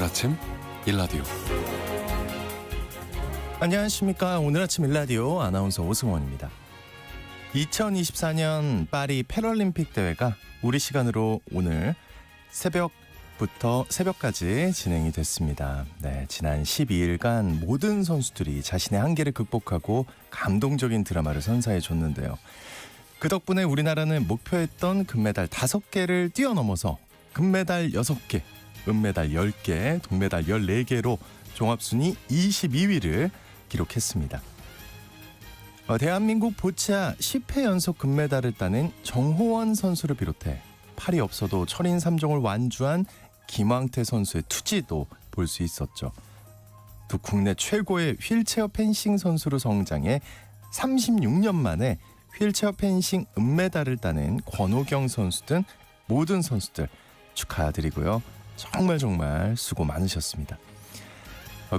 오늘 아침 일라디오. 안녕하십니까. 오늘 아침 일라디오 아나운서 오승원입니다. 2024년 파리 패럴림픽 대회가 우리 시간으로 오늘 새벽부터 새벽까지 진행이 됐습니다. 네, 지난 12일간 모든 선수들이 자신의 한계를 극복하고 감동적인 드라마를 선사해 줬는데요. 그 덕분에 우리나라는 목표했던 금메달 5개를 뛰어넘어서 금메달 6개, 은메달 10개, 동메달 14개로 종합순위 22위를 기록했습니다. 대한민국 보차 10회 연속 금메달을 따낸 정호원 선수를 비롯해 팔이 없어도 철인 3종을 완주한 김황태 선수의 투지도 볼 수 있었죠. 또 국내 최고의 휠체어 펜싱 선수로 성장해 36년 만에 휠체어 펜싱 은메달을 따낸 권호경 선수 등 모든 선수들 축하드리고요. 정말 수고 많으셨습니다.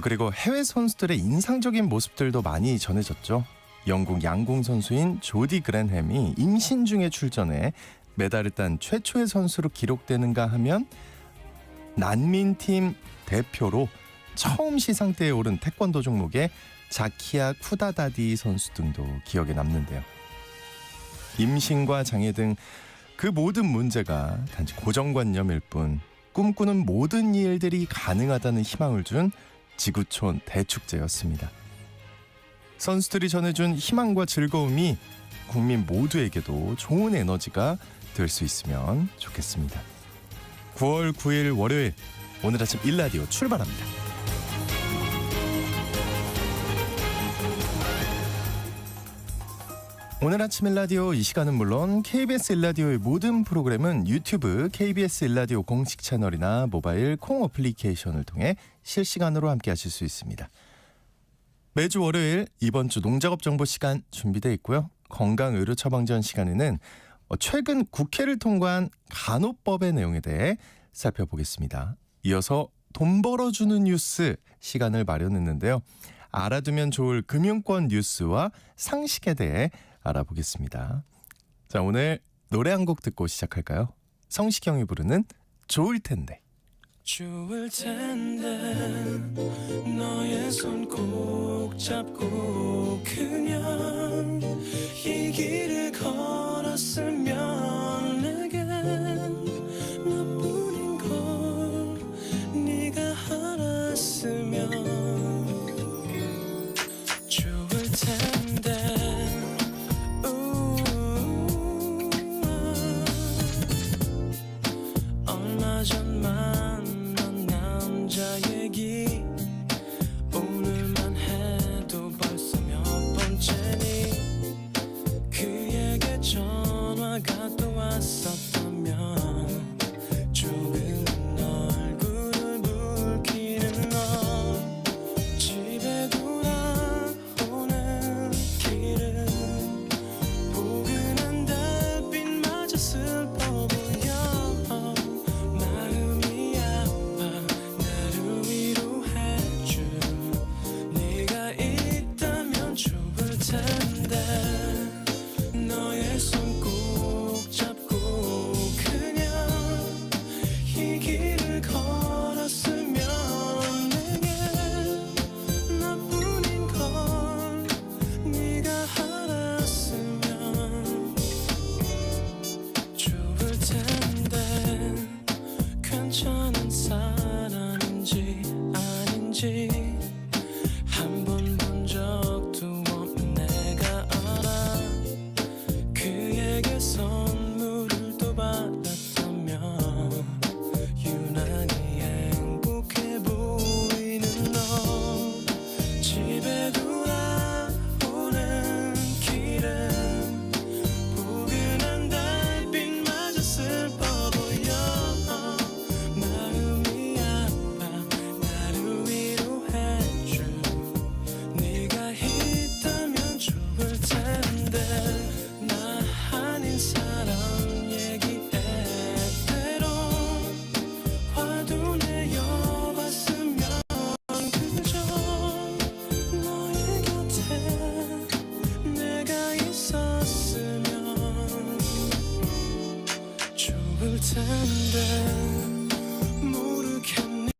그리고 해외 선수들의 인상적인 모습들도 많이 전해졌죠. 영국 양궁 선수인 조디 그랜햄이 임신 중에 출전해 메달을 딴 최초의 선수로 기록되는가 하면 난민팀 대표로 처음 시상대에 오른 태권도 종목의 자키야 쿠다다디 선수 등도 기억에 남는데요. 임신과 장애 등 그 모든 문제가 단지 고정관념일 뿐 꿈꾸는 모든 일들이 가능하다는 희망을 준 지구촌 대축제였습니다. 선수들이 전해준 희망과 즐거움이 국민 모두에게도 좋은 에너지가 될 수 있으면 좋겠습니다. 9월 9일 월요일 오늘 아침 일라디오 출발합니다. 오늘 아침 일라디오 이 시간은 물론 KBS 일라디오의 모든 프로그램은 유튜브 KBS 일라디오 공식 채널이나 모바일 콩 어플리케이션을 통해 실시간으로 함께 하실 수 있습니다. 매주 월요일 이번 주 농작업 정보 시간 준비되어 있고요. 건강의료 처방전 시간에는 최근 국회를 통과한 간호법의 내용에 대해 살펴보겠습니다. 이어서 돈 벌어주는 뉴스 시간을 마련했는데요. 알아두면 좋을 금융권 뉴스와 상식에 대해 알아보겠습니다. 자, 오늘 노래 한 곡 듣고 시작할까요? 성시경이 부르는 좋을 텐데. 좋을 텐데 너의 손 꼭 잡고 그냥 이 길을 걸었으면 내겐 너뿐인 걸 네가 알았으면 좋을 텐데 얼마 전 만난 남자 얘기 오늘만 해도 벌써 몇 번째니 그에게 전화가 또 왔었다면 조금 얼굴을 붉히는 너 집에 돌아오는 길은 포근한 달빛마저 슬퍼 보여 마음이 아파 나를 위로해줄 네가 있다면 좋을 텐데 너의 손 꼭 잡고 그냥 이 길을 걸었으면 내게 나뿐인 걸 네가 알았으면 좋을 텐데 괜찮은 사람인지 아닌지 한 번 본 적도 없는 내가 알아 그에게 선물을 또 받았다면 유난히 행복해 보이는 너 집에 돌아오는 길은 포근한 달빛마저 슬퍼 보여 마음이 아파 나를 위로해줄 네가 있다면 좋을 텐데 나 아닌 사람 얘기에 때론 화도 내어봤으면 그저 너의 곁에 내가 있었으면 좋을 텐데 모르겠니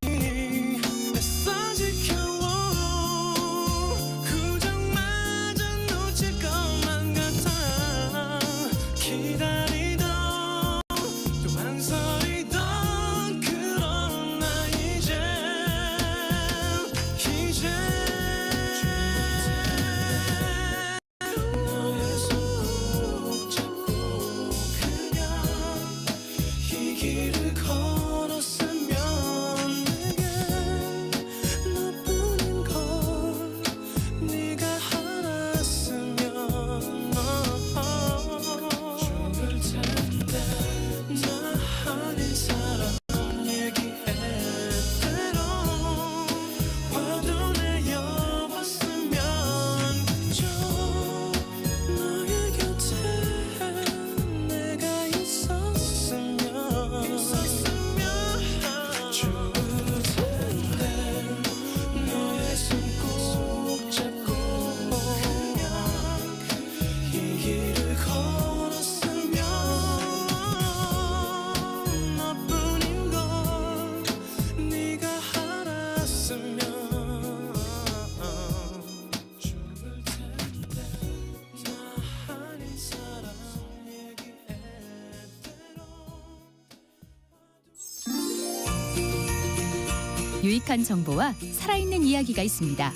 유익한 정보와 살아있는 이야기가 있습니다.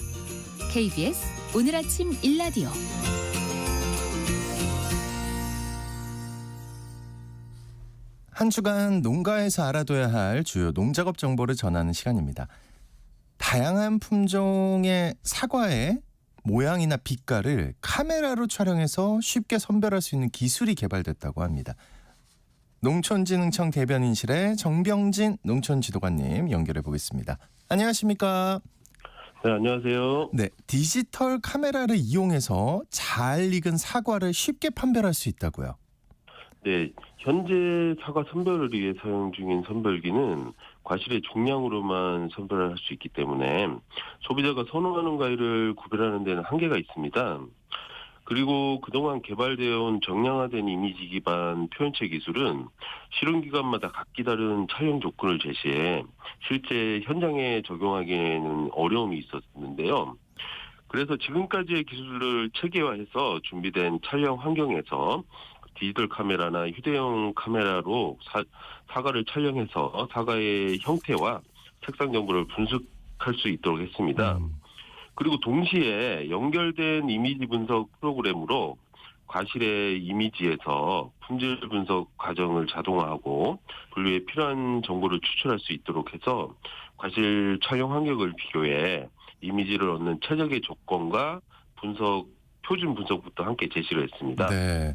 KBS 오늘 아침 일라디오. 한 주간 농가에서 알아둬야 할 주요 농작업 정보를 전하는 시간입니다. 다양한 품종의 사과의 모양이나 빛깔을 카메라로 촬영해서 쉽게 선별할 수 있는 기술이 개발됐다고 합니다. 농촌진흥청 대변인실의 정병진 농촌지도관님 연결해 보겠습니다. 안녕하십니까? 네, 안녕하세요. 네, 디지털 카메라를 이용해서 잘 익은 사과를 쉽게 판별할 수 있다고요. 네, 현재 사과 선별을 위해 사용 중인 선별기는 과실의 종량으로만 선별을 할 수 있기 때문에 소비자가 선호하는 과일을 구별하는 데는 한계가 있습니다. 그리고 그동안 개발되어 온 정량화된 이미지 기반 표현체 기술은 실험 기관마다 각기 다른 촬영 조건을 제시해 실제 현장에 적용하기에는 어려움이 있었는데요. 그래서 지금까지의 기술을 체계화해서 준비된 촬영 환경에서 디지털 카메라나 휴대용 카메라로 사과를 촬영해서 사과의 형태와 색상 정보를 분석할 수 있도록 했습니다. 그리고 동시에 연결된 이미지 분석 프로그램으로 과실의 이미지에서 품질 분석 과정을 자동화하고 분류에 필요한 정보를 추출할 수 있도록 해서 과실 촬영 환경을 비교해 이미지를 얻는 최적의 조건과 표준 분석부터 함께 제시를 했습니다. 네,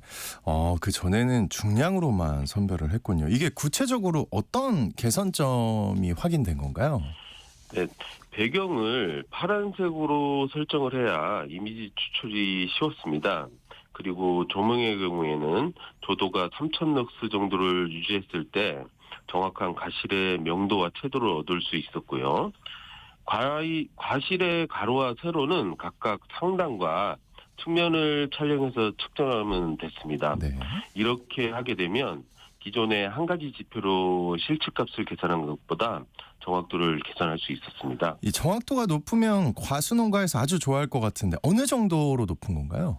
그 전에는 중량으로만 선별을 했군요. 이게 구체적으로 어떤 개선점이 확인된 건가요? 네, 배경을 파란색으로 설정을 해야 이미지 추출이 쉬웠습니다. 그리고 조명의 경우에는 조도가 3000럭스 정도를 유지했을 때 정확한 과실의 명도와 채도를 얻을 수 있었고요. 과실의 가로와 세로는 각각 상단과 측면을 촬영해서 측정하면 됐습니다. 네. 이렇게 하게 되면 기존의 한 가지 지표로 실측값을 계산한 것보다 정확도를 계산할 수 있었습니다. 이 정확도가 높으면 과수농가에서 아주 좋아할 것 같은데 어느 정도로 높은 건가요?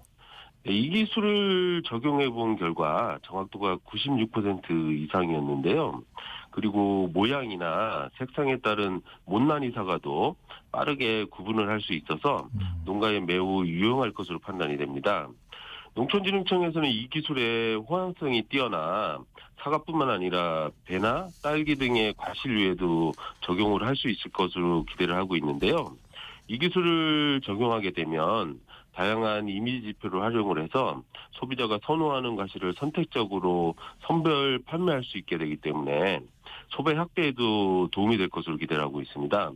네, 이 기술을 적용해 본 결과 정확도가 96% 이상이었는데요. 그리고 모양이나 색상에 따른 못난이 사과도 빠르게 구분을 할 수 있어서 농가에 매우 유용할 것으로 판단이 됩니다. 농촌진흥청에서는 이 기술의 호환성이 뛰어나 사과뿐만 아니라 배나 딸기 등의 과실류에도 적용을 할 수 있을 것으로 기대를 하고 있는데요. 이 기술을 적용하게 되면 다양한 이미지 지표를 활용을 해서 소비자가 선호하는 과실을 선택적으로 선별 판매할 수 있게 되기 때문에 소비 확대에도 도움이 될 것으로 기대를 하고 있습니다.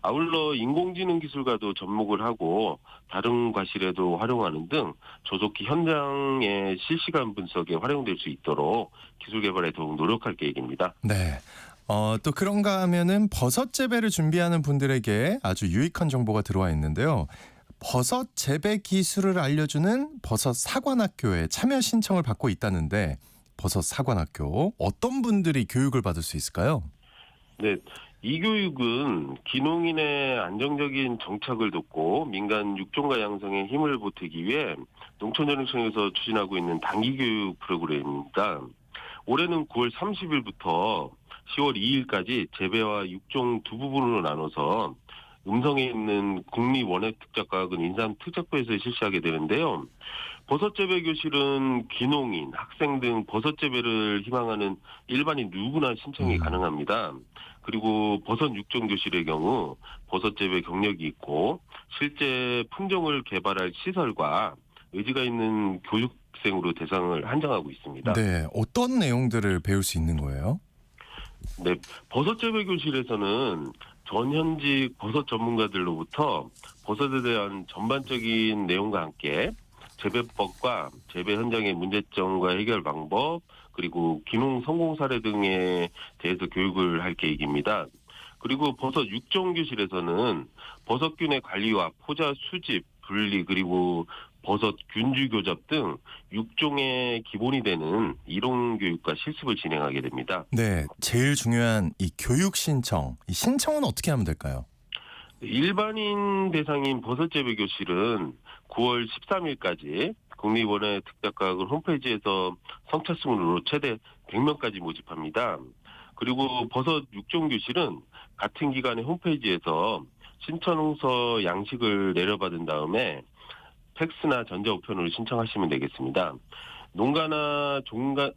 아울러 인공지능 기술과도 접목을 하고 다른 과실에도 활용하는 등 조속히 현장의 실시간 분석에 활용될 수 있도록 기술 개발에 더욱 노력할 계획입니다. 네. 또 그런가 하면은 버섯 재배를 준비하는 분들에게 아주 유익한 정보가 들어와 있는데요. 버섯 재배 기술을 알려주는 버섯 사관학교에 참여 신청을 받고 있다는데 버섯 사관학교 어떤 분들이 교육을 받을 수 있을까요? 네. 이 교육은 기농인의 안정적인 정착을 돕고 민간 육종가 양성에 힘을 보태기 위해 농촌진흥청에서 추진하고 있는 단기 교육 프로그램입니다. 올해는 9월 30일부터 10월 2일까지 재배와 육종 두 부분으로 나눠서 음성에 있는 국립원예특작과학원 인삼특작부에서 실시하게 되는데요. 버섯 재배 교실은 귀농인, 학생 등 버섯 재배를 희망하는 일반인 누구나 신청이 가능합니다. 그리고 버섯 육종 교실의 경우 버섯 재배 경력이 있고 실제 품종을 개발할 시설과 의지가 있는 교육생으로 대상을 한정하고 있습니다. 네, 어떤 내용들을 배울 수 있는 거예요? 네, 버섯 재배 교실에서는 전현직 버섯 전문가들로부터 버섯에 대한 전반적인 내용과 함께 재배법과 재배 현장의 문제점과 해결 방법, 그리고 귀농 성공 사례 등에 대해서 교육을 할 계획입니다. 그리고 버섯 육종 교실에서는 버섯균의 관리와 포자 수집, 분리, 그리고 버섯 균주 교잡 등 육종의 기본이 되는 이론 교육과 실습을 진행하게 됩니다. 네, 제일 중요한 이 교육 신청. 이 신청은 어떻게 하면 될까요? 일반인 대상인 버섯 재배 교실은 9월 13일까지 국립원예특작과학원 홈페이지에서 성차순으로 최대 100명까지 모집합니다. 그리고 버섯 6종 교실은 같은 기관의 홈페이지에서 신청서 양식을 내려받은 다음에 팩스나 전자우편으로 신청하시면 되겠습니다. 농가나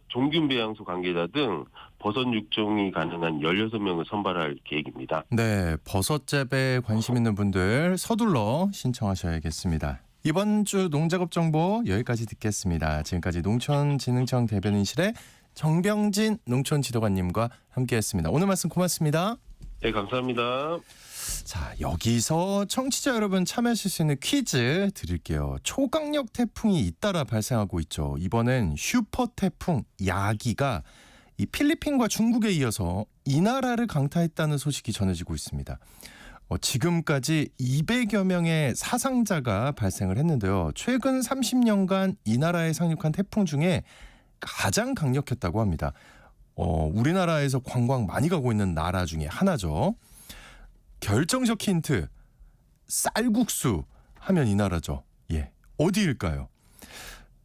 종균배양소 관계자 등 버섯 6종이 가능한 16명을 선발할 계획입니다. 네, 버섯 재배에 관심 있는 분들 서둘러 신청하셔야겠습니다. 이번 주 농작업 정보 여기까지 듣겠습니다. 지금까지 농촌진흥청 대변인실의 정병진 농촌지도관님과 함께했습니다. 오늘 말씀 고맙습니다. 네, 감사합니다. 자, 여기서 청취자 여러분 참여하실 수 있는 퀴즈 드릴게요. 초강력 태풍이 잇따라 발생하고 있죠. 이번엔 슈퍼 태풍 야기가 이 필리핀과 중국에 이어서 이 나라를 강타했다는 소식이 전해지고 있습니다. 지금까지 200여 명의 사상자가 발생을 했는데요. 최근 30년간 이 나라에 상륙한 태풍 중에 가장 강력했다고 합니다. 우리나라에서 관광 많이 가고 있는 나라 중에 하나죠. 결정적 힌트, 쌀국수 하면 이 나라죠. 예, 어디일까요?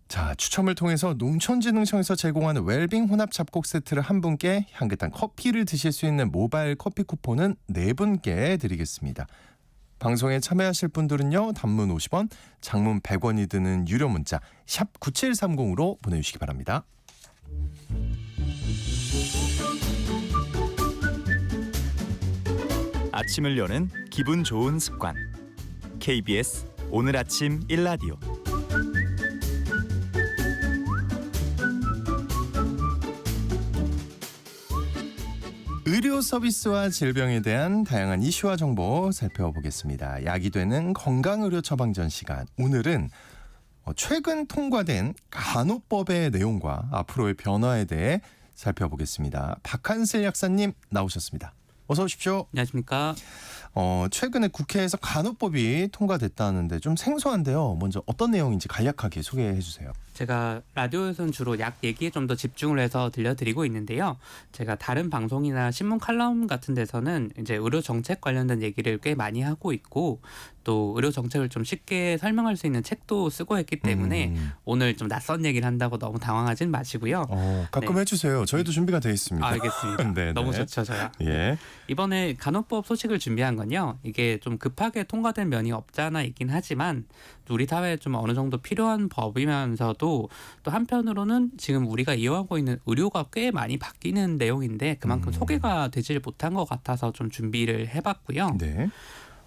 자, 추첨을 통해서 농촌진흥청에서 제공하는 웰빙 혼합 잡곡 세트를 한 분께 향긋한 커피를 드실 수 있는 모바일 커피 쿠폰은 4분께 드리겠습니다. 방송에 참여하실 분들은요, 단문 50원, 장문 100원이 드는 유료 문자 샵 9730으로 보내주시기 바랍니다. 아침을 여는 기분 좋은 습관. KBS 오늘 아침 1라디오. 의료 서비스와 질병에 대한 다양한 이슈와 정보 살펴보겠습니다. 약이 되는 건강의료 처방전 시간. 오늘은 최근 통과된 간호법의 내용과 앞으로의 변화에 대해 살펴보겠습니다. 박한슬 약사님 나오셨습니다. 어서 오십시오. 안녕하십니까. 최근에 국회에서 간호법이 통과됐다는데 좀 생소한데요. 먼저 어떤 내용인지 간략하게 소개해 주세요. 제가 라디오에서는 주로 약 얘기에 좀 더 집중을 해서 들려드리고 있는데요. 제가 다른 방송이나 신문 칼럼 같은 데서는 이제 의료 정책 관련된 얘기를 꽤 많이 하고 있고 또 의료 정책을 좀 쉽게 설명할 수 있는 책도 쓰고 했기 때문에 오늘 좀 낯선 얘기를 한다고 너무 당황하진 마시고요. 가끔 네. 해주세요. 저희도 준비가 돼 있습니다. 알겠습니다. 네, 너무 네. 좋죠, 저야. 예. 이번에 간호법 소식을 준비한 건요. 이게 좀 급하게 통과된 면이 없지 않아 있긴 하지만 우리 사회에 좀 어느 정도 필요한 법이면서도 또 한편으로는 지금 우리가 이용하고 있는 의료가 꽤 많이 바뀌는 내용인데 그만큼 소개가 되질 못한 것 같아서 좀 준비를 해봤고요. 네.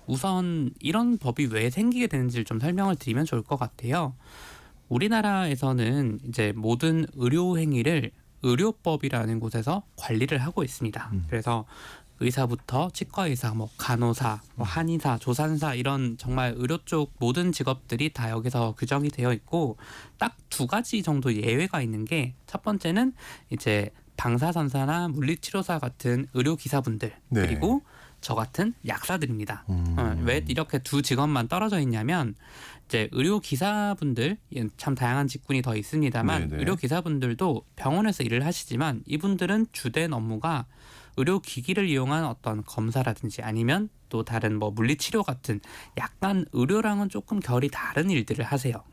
우선 이런 법이 왜 생기게 되는지를 좀 설명을 드리면 좋을 것 같아요. 우리나라에서는 이제 모든 의료 행위를 의료법이라는 곳에서 관리를 하고 있습니다. 그래서 의사부터 치과의사, 간호사, 한의사, 조산사 이런 정말 의료 쪽 모든 직업들이 다 여기서 규정이 되어 있고 딱 2가지 정도 예외가 있는 게 첫 번째는 이제 방사선사나 물리치료사 같은 의료기사분들 네. 그리고 저 같은 약사들입니다. 왜 이렇게 2 직업만 떨어져 있냐면 이제 의료기사분들 참 다양한 직군이 더 있습니다만 네네. 의료기사분들도 병원에서 일을 하시지만 이분들은 주된 업무가 의료기기를 이용한 어떤 검사라든지 아니면 또 다른 물리치료 같은 약간 의료랑은 조금 결이 다른 일들을 하세요.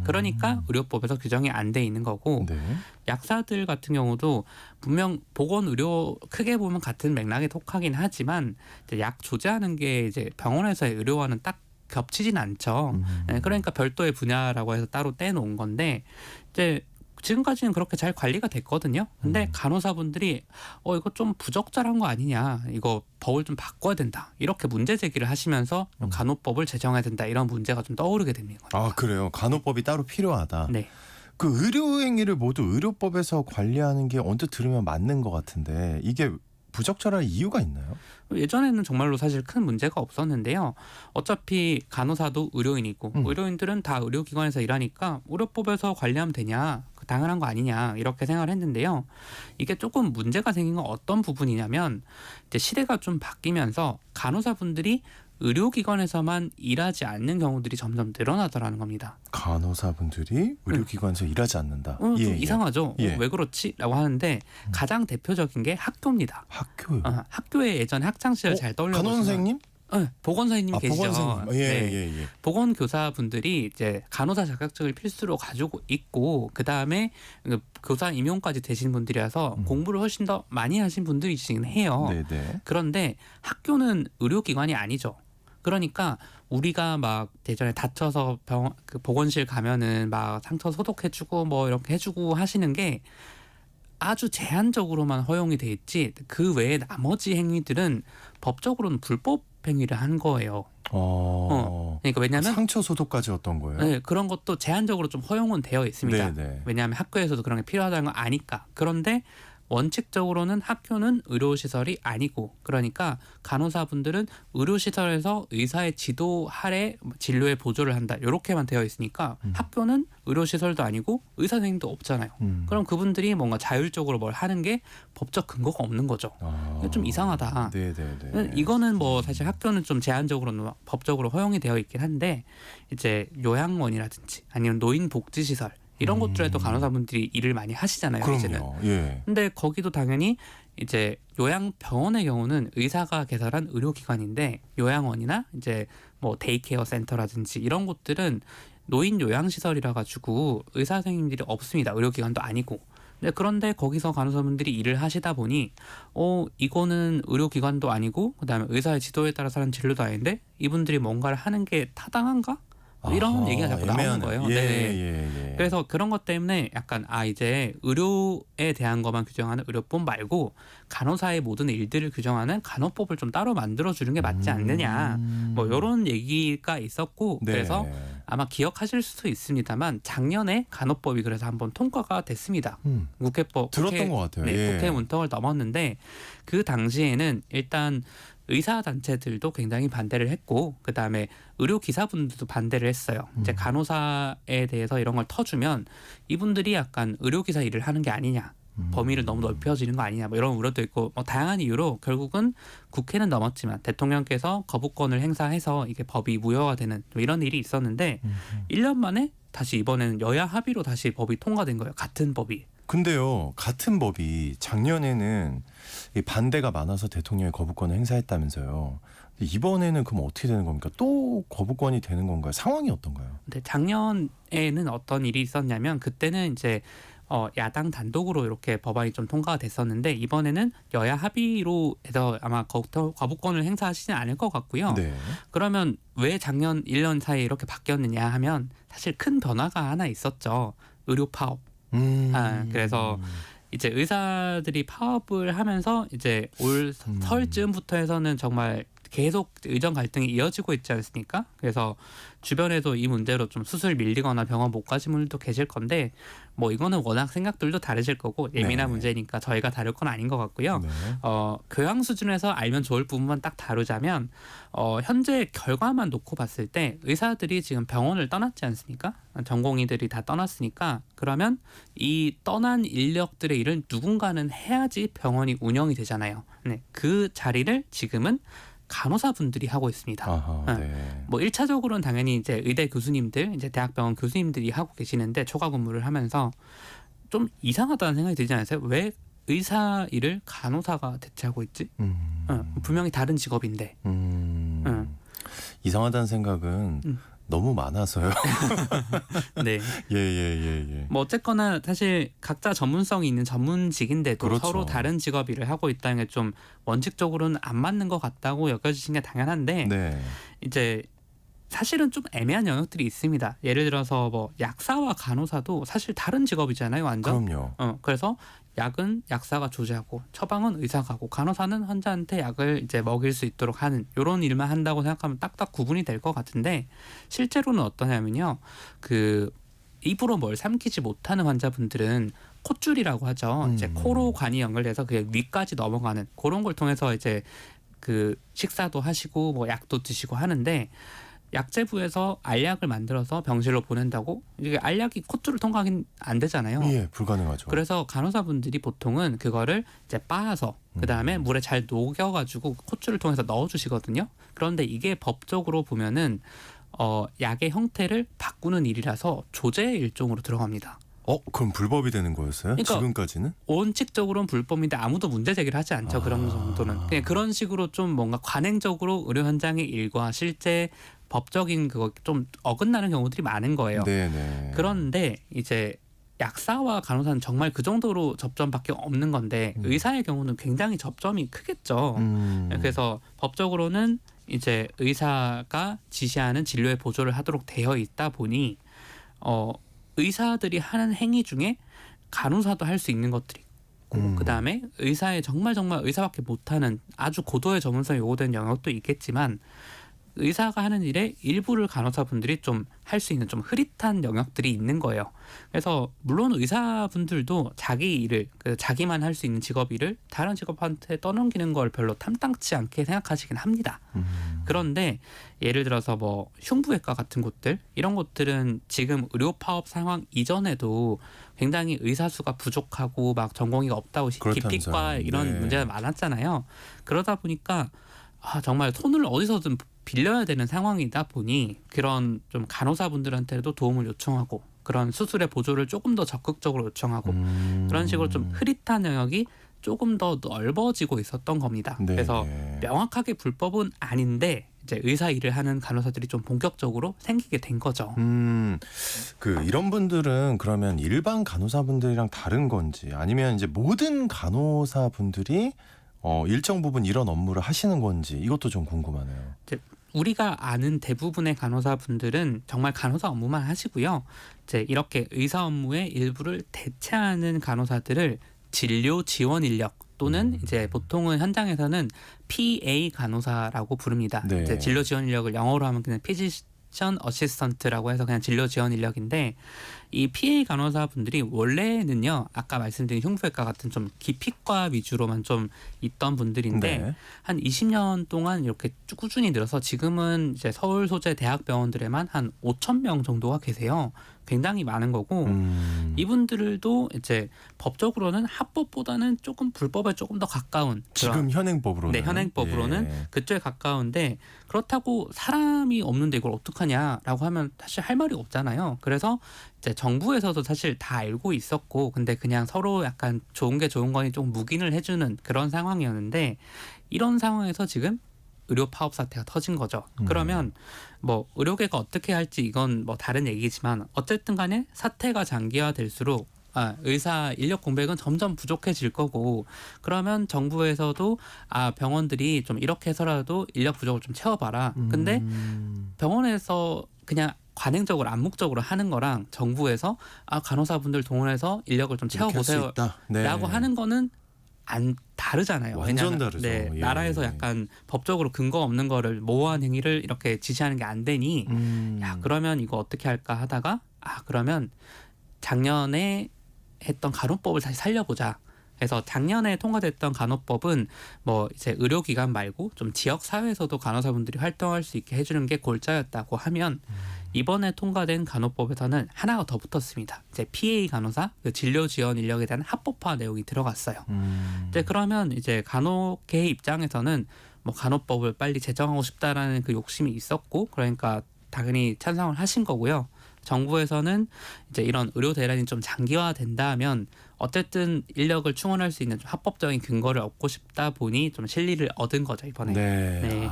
그러니까 의료법에서 규정이 안 돼 있는 거고 네. 약사들 같은 경우도 분명 보건의료 크게 보면 같은 맥락에 속하긴 하지만 이제 약 조제하는 게 이제 병원에서의 의료와는 딱 겹치진 않죠. 그러니까 별도의 분야라고 해서 따로 떼놓은 건데 이제 지금까지는 그렇게 잘 관리가 됐거든요. 근데 간호사분들이 이거 좀 부적절한 거 아니냐. 이거 법을 좀 바꿔야 된다. 이렇게 문제 제기를 하시면서 간호법을 제정해야 된다. 이런 문제가 좀 떠오르게 됩니다. 아, 그래요. 간호법이 따로 필요하다. 네. 그 의료 행위를 모두 의료법에서 관리하는 게 언뜻 들으면 맞는 것 같은데 이게 부적절할 이유가 있나요? 예전에는 정말로 사실 큰 문제가 없었는데요. 어차피 간호사도 의료인이고 의료인들은 다 의료기관에서 일하니까 의료법에서 관리하면 되냐. 당연한 거 아니냐 이렇게 생각을 했는데요. 이게 조금 문제가 생긴 건 어떤 부분이냐면 이제 시대가 좀 바뀌면서 간호사분들이 의료기관에서만 일하지 않는 경우들이 점점 늘어나더라는 겁니다. 간호사분들이 의료기관에서 일하지 않는다. 좀 이상하죠. 예. 왜 그렇지? 라고 하는데 가장 대표적인 게 학교입니다. 학교요? 학교에 예전에 학창시절 잘 떠올려 간호 보시면 선생님? 보건 선생님이 계시죠. 보건 선생님. 예, 네. 예, 예. 보건 교사분들이 이제 간호사 자격증을 필수로 가지고 있고 그 다음에 교사 임용까지 되신 분들이라서 공부를 훨씬 더 많이 하신 분들이시긴 해요. 네, 네. 그런데 학교는 의료기관이 아니죠. 그러니까 우리가 막 예전에 다쳐서 그 보건실 가면은 막 상처 소독해주고 뭐 이렇게 해주고 하시는 게 아주 제한적으로만 허용이 돼 있지 그 외에 나머지 행위들은 법적으로는 불법 행위를 한 거예요. 그러니까 왜냐하면 상처 소독까지 어떤 거예요? 네, 그런 것도 제한적으로 좀 허용은 되어 있습니다. 네, 네. 왜냐하면 학교에서도 그런 게 필요하다는 걸 아니까. 그런데 원칙적으로는 학교는 의료시설이 아니고 그러니까 간호사분들은 의료시설에서 의사의 지도 아래 진료에 보조를 한다 이렇게만 되어 있으니까 학교는 의료시설도 아니고 의사 선생님도 없잖아요. 그럼 그분들이 뭔가 자율적으로 뭘 하는 게 법적 근거가 없는 거죠. 이게 좀 이상하다. 네, 네, 네. 이거는 뭐 사실 학교는 좀 제한적으로는 법적으로 허용이 되어 있긴 한데 이제 요양원이라든지 아니면 노인복지시설 이런 곳들에도 간호사분들이 일을 많이 하시잖아요. 이제는. 그럼요. 예. 근데 거기도 당연히 이제 요양병원의 경우는 의사가 개설한 의료기관인데 요양원이나 이제 뭐 데이케어 센터라든지 이런 곳들은 노인 요양시설이라 가지고 의사 선생님들이 없습니다. 의료기관도 아니고. 그런데 거기서 간호사분들이 일을 하시다 보니 이거는 의료기관도 아니고 그다음에 의사의 지도에 따라서 하는 진료도 아닌데 이분들이 뭔가를 하는 게 타당한가? 이런 얘기가 자꾸 나오는 거예요. 예, 네. 예, 예. 그래서 그런 것 때문에 약간 이제 의료에 대한 것만 규정하는 의료법 말고 간호사의 모든 일들을 규정하는 간호법을 좀 따로 만들어주는 게 맞지 않느냐 뭐 이런 얘기가 있었고 네. 그래서 아마 기억하실 수도 있습니다만 작년에 간호법이 그래서 한번 통과가 됐습니다. 국회법 들었던 것 같아요. 네, 예. 국회 문턱을 넘었는데 그 당시에는 일단 의사 단체들도 굉장히 반대를 했고 그다음에 의료 기사분들도 반대를 했어요. 이제 간호사에 대해서 이런 걸 터주면 이분들이 약간 의료 기사 일을 하는 게 아니냐. 범위를 너무 넓혀지는 거 아니냐 뭐 이런 우려도 있고 뭐 다양한 이유로 결국은 국회는 넘었지만 대통령께서 거부권을 행사해서 이게 법이 무효가 되는 뭐 이런 일이 있었는데 1년 만에 다시 이번에는 여야 합의로 다시 법이 통과된 거예요. 같은 법이. 근데요, 같은 법이 작년에는 이 반대가 많아서 대통령이 거부권을 행사했다면서요. 근데 이번에는 그럼 어떻게 되는 겁니까? 또 거부권이 되는 건가요? 상황이 어떤가요? 근데 작년에는 어떤 일이 있었냐면 그때는 이제 야당 단독으로 이렇게 법안이 좀 통과가 됐었는데 이번에는 여야 합의로 해서 아마 거부권을 행사하시진 않을 것 같고요. 네. 그러면 왜 작년 1년 사이에 이렇게 바뀌었느냐 하면 사실 큰 변화가 하나 있었죠. 의료 파업. 그래서 이제 의사들이 파업을 하면서 이제 올 설쯤부터 해서는 정말 계속 의정 갈등이 이어지고 있지 않습니까? 그래서 주변에도 이 문제로 좀 수술 밀리거나 병원 못 가신 분들도 계실 건데 뭐 이거는 워낙 생각들도 다르실 거고 예민한 네. 문제니까 저희가 다룰 건 아닌 것 같고요. 네. 교양 수준에서 알면 좋을 부분만 딱 다루자면 현재 결과만 놓고 봤을 때 의사들이 지금 병원을 떠났지 않습니까? 전공의들이 다 떠났으니까 그러면 이 떠난 인력들의 일을 누군가는 해야지 병원이 운영이 되잖아요. 네, 그 자리를 지금은 간호사분들이 하고 있습니다. 아하, 네. 뭐 1차적으로는 당연히 이제 의대 교수님들, 이제 대학병원 교수님들이 하고 계시는데 초과 근무를 하면서 좀 이상하다는 생각이 들지 않으세요? 왜 의사 일을 간호사가 대체하고 있지? 분명히 다른 직업인데. 이상하다는 생각은 너무 많아서요. 네. 예. 뭐 어쨌거나 사실 각자 전문성이 있는 전문직인데도 그렇죠. 서로 다른 직업 일을 하고 있다는 게 좀 원칙적으로는 안 맞는 것 같다고 여겨지신 게 당연한데 네. 이제 사실은 좀 애매한 영역들이 있습니다. 예를 들어서 뭐 약사와 간호사도 사실 다른 직업이잖아요, 완전. 그럼요. 그래서 약은 약사가 조제하고 처방은 의사가 하고 간호사는 환자한테 약을 이제 먹일 수 있도록 하는 이런 일만 한다고 생각하면 딱딱 구분이 될 것 같은데 실제로는 어떠냐면요. 그 입으로 뭘 삼키지 못하는 환자분들은 콧줄이라고 하죠. 이제 코로 관이 연결돼서 그게 위까지 넘어가는 그런 걸 통해서 이제 그 식사도 하시고 뭐 약도 드시고 하는데 약제부에서 알약을 만들어서 병실로 보낸다고 이게 알약이 콧줄을 통과하긴 안 되잖아요. 예, 불가능하죠. 그래서 간호사분들이 보통은 그거를 이제 빻아서 그 다음에 물에 잘 녹여가지고 콧줄을 통해서 넣어주시거든요. 그런데 이게 법적으로 보면은 약의 형태를 바꾸는 일이라서 조제 일종으로 들어갑니다. 그럼 불법이 되는 거였어요? 그러니까 지금까지는? 원칙적으로는 불법인데 아무도 문제 제기를 하지 않죠. 그런 정도는 그냥 그런 식으로 좀 뭔가 관행적으로 의료 현장의 일과 실제 법적인 그거 좀 어긋나는 경우들이 많은 거예요. 네네. 그런데 이제 약사와 간호사는 정말 그 정도로 접점밖에 없는 건데 의사의 경우는 굉장히 접점이 크겠죠. 그래서 법적으로는 이제 의사가 지시하는 진료에 보조를 하도록 되어 있다 보니 의사들이 하는 행위 중에 간호사도 할 수 있는 것들이 있고 그다음에 의사의 정말 의사밖에 못하는 아주 고도의 전문성이 요구되는 영역도 있겠지만 의사가 하는 일에 일부를 간호사분들이 좀 할 수 있는 좀 흐릿한 영역들이 있는 거예요. 그래서 물론 의사분들도 자기 일을 자기만 할 수 있는 직업 일을 다른 직업한테 떠넘기는 걸 별로 탐탁치 않게 생각하시긴 합니다. 그런데 예를 들어서 뭐 흉부외과 같은 곳들 이런 곳들은 지금 의료 파업 상황 이전에도 굉장히 의사 수가 부족하고 막 전공의가 없다고 기피과 이런 네. 문제가 많았잖아요. 그러다 보니까 정말 손을 어디서든 빌려야 되는 상황이다 보니 그런 좀 간호사분들한테도 도움을 요청하고 그런 수술의 보조를 조금 더 적극적으로 요청하고 그런 식으로 좀 흐릿한 영역이 조금 더 넓어지고 있었던 겁니다. 네. 그래서 명확하게 불법은 아닌데 이제 의사 일을 하는 간호사들이 좀 본격적으로 생기게 된 거죠. 이런 분들은 그러면 일반 간호사분들이랑 다른 건지 아니면 이제 모든 간호사분들이 일정 부분 이런 업무를 하시는 건지 이것도 좀 궁금하네요. 이제 우리가 아는 대부분의 간호사분들은 정말 간호사 업무만 하시고요. 이제 이렇게 의사 업무의 일부를 대체하는 간호사들을 진료 지원 인력 또는 이제 보통은 현장에서는 PA 간호사라고 부릅니다. 네. 이제 진료 지원 인력을 영어로 하면 그냥 피지션 어시스턴트라고 해서 그냥 진료 지원 인력인데 이 PA 간호사분들이 원래는요 아까 말씀드린 흉부외과 같은 좀 기피과 위주로만 좀 있던 분들인데 네. 한 20년 동안 이렇게 꾸준히 늘어서 지금은 이제 서울 소재 대학병원들에만 한 5,000명 정도가 계세요. 굉장히 많은 거고 이분들도 이제 법적으로는 합법보다는 조금 불법에 조금 더 가까운 지금 현행법으로는 네, 현행법으로는 그쪽에 가까운데 그렇다고 사람이 없는데 이걸 어떡하냐라고 하면 사실 할 말이 없잖아요. 그래서 이제 정부에서도 사실 다 알고 있었고 근데 그냥 서로 약간 좋은 게 좋은 거니 좀 묵인을 해주는 그런 상황이었는데 이런 상황에서 지금 의료 파업 사태가 터진 거죠. 그러면 뭐 의료계가 어떻게 할지 이건 뭐 다른 얘기지만 어쨌든 간에 사태가 장기화될수록 의사 인력 공백은 점점 부족해질 거고 그러면 정부에서도 병원들이 좀 이렇게 해서라도 인력 부족을 좀 채워봐라. 근데 병원에서 그냥 관행적으로 암묵적으로 하는 거랑 정부에서 간호사분들 동원해서 인력을 좀 채워보세요 라고 하는 거는 안 다르잖아요. 완전 왜냐하면, 다르죠. 네, 예. 나라에서 약간 법적으로 근거 없는 거를 모호한 행위를 이렇게 지시하는 게 안 되니 야 그러면 이거 어떻게 할까 하다가 그러면 작년에 했던 간호법을 다시 살려보자. 그래서 작년에 통과됐던 간호법은 뭐 이제 의료기관 말고 좀 지역 사회에서도 간호사분들이 활동할 수 있게 해주는 게 골자였다고 하면 이번에 통과된 간호법에서는 하나가 더 붙었습니다. 이제 PA 간호사 그 진료 지원 인력에 대한 합법화 내용이 들어갔어요. 이제 그러면 이제 간호계의 입장에서는 뭐 간호법을 빨리 제정하고 싶다라는 그 욕심이 있었고 그러니까 당연히 찬성을 하신 거고요. 정부에서는 이제 이런 의료 대란이 좀 장기화된다면 어쨌든 인력을 충원할 수 있는 좀 합법적인 근거를 얻고 싶다 보니 좀 실리를 얻은 거죠 이번에. 네.